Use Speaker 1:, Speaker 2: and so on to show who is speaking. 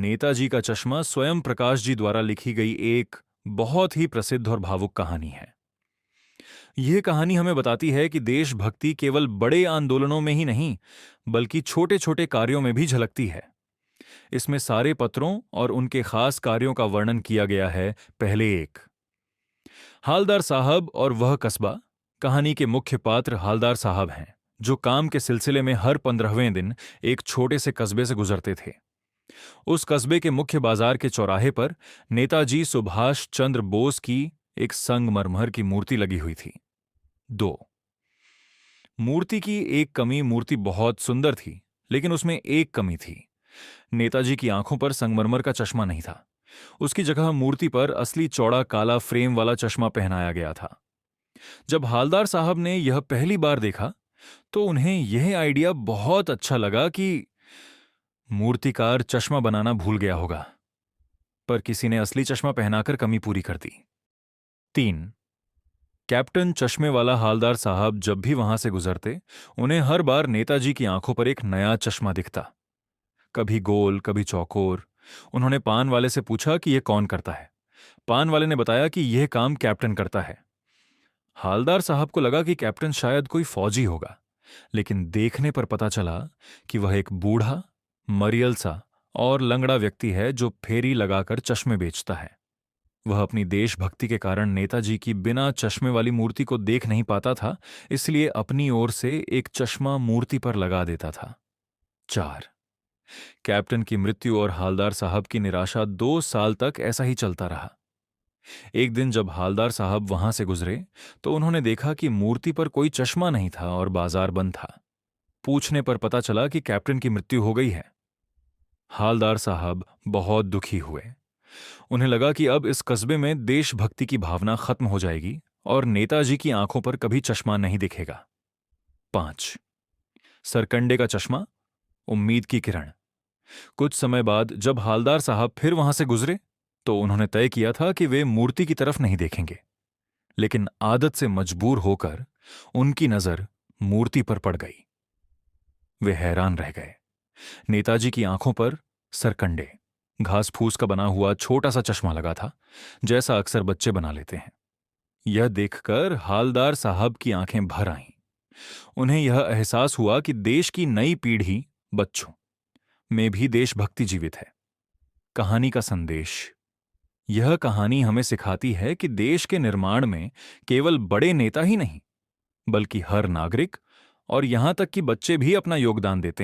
Speaker 1: नेताजी का चश्मा स्वयं प्रकाश जी द्वारा लिखी गई एक बहुत ही प्रसिद्ध और भावुक कहानी है। यह कहानी हमें बताती है कि देशभक्ति केवल बड़े आंदोलनों में ही नहीं, बल्कि छोटे छोटे कार्यों में भी झलकती है। इसमें सारे पत्रों और उनके खास कार्यों का वर्णन किया गया है। पहले एक, हालदार साहब और वह कस्बा। कहानी के मुख्य पात्र हालदार साहब हैं, जो काम के सिलसिले में हर 15वें दिन एक छोटे से कस्बे से गुजरते थे। उस कस्बे के मुख्य बाजार के चौराहे पर नेताजी सुभाष चंद्र बोस की एक संगमरमर की मूर्ति लगी हुई थी। 2, मूर्ति की एक कमी। मूर्ति बहुत सुंदर थी, लेकिन उसमें एक कमी थी। नेताजी की आंखों पर संगमरमर का चश्मा नहीं था। उसकी जगह मूर्ति पर असली चौड़ा काला फ्रेम वाला चश्मा पहनाया गया था। जब हालदार साहब ने यह पहली बार देखा, तो उन्हें यह आइडिया बहुत अच्छा लगा कि मूर्तिकार चश्मा बनाना भूल गया होगा, पर किसी ने असली चश्मा पहनाकर कमी पूरी कर दी। 3, कैप्टन चश्मे वाला हालदार साहब जब भी वहां से गुजरते, उन्हें हर बार नेताजी की आंखों पर एक नया चश्मा दिखता, कभी गोल, कभी चौकोर। उन्होंने पान वाले से पूछा कि यह कौन करता है। पान वाले ने बताया कि यह काम कैप्टन करता है। हालदार साहब को लगा कि कैप्टन शायद कोई फौजी होगा, लेकिन देखने पर पता चला कि वह एक बूढ़ा, मरियल सा और लंगड़ा व्यक्ति है जो फेरी लगाकर चश्मे बेचता है। वह अपनी देशभक्ति के कारण नेताजी की बिना चश्मे वाली मूर्ति को देख नहीं पाता था, इसलिए अपनी ओर से एक चश्मा मूर्ति पर लगा देता था। 4, कैप्टन की मृत्यु और हालदार साहब की निराशा 2 साल तक ऐसा ही चलता रहा। एक दिन जब हालदार साहब वहां से गुजरे, तो उन्होंने देखा कि मूर्ति पर कोई चश्मा नहीं था और बाजार बंद था। पूछने पर पता चला कि कैप्टन की मृत्यु हो गई है। हालदार साहब बहुत दुखी हुए। उन्हें लगा कि अब इस कस्बे में देशभक्ति की भावना खत्म हो जाएगी और नेताजी की आंखों पर कभी चश्मा नहीं दिखेगा। 5, सरकंडे का चश्मा, उम्मीद की किरण। कुछ समय बाद जब हालदार साहब फिर वहां से गुजरे, तो उन्होंने तय किया था कि वे मूर्ति की तरफ नहीं देखेंगे, लेकिन आदत से मजबूर होकर उनकी नजर मूर्ति पर पड़ गई। वे हैरान रह गए। नेताजी की आंखों पर सरकंडे, घास फूस का बना हुआ छोटा सा चश्मा लगा था, जैसा अक्सर बच्चे बना लेते हैं। यह देखकर हालदार साहब की आंखें भर आईं। उन्हें यह एहसास हुआ कि देश की नई पीढ़ी, बच्चों में भी देशभक्ति जीवित है। कहानी का संदेश। यह कहानी हमें सिखाती है कि देश के निर्माण में केवल बड़े नेता ही नहीं, बल्कि हर नागरिक और यहां तक कि बच्चे भी अपना योगदान देते हैं।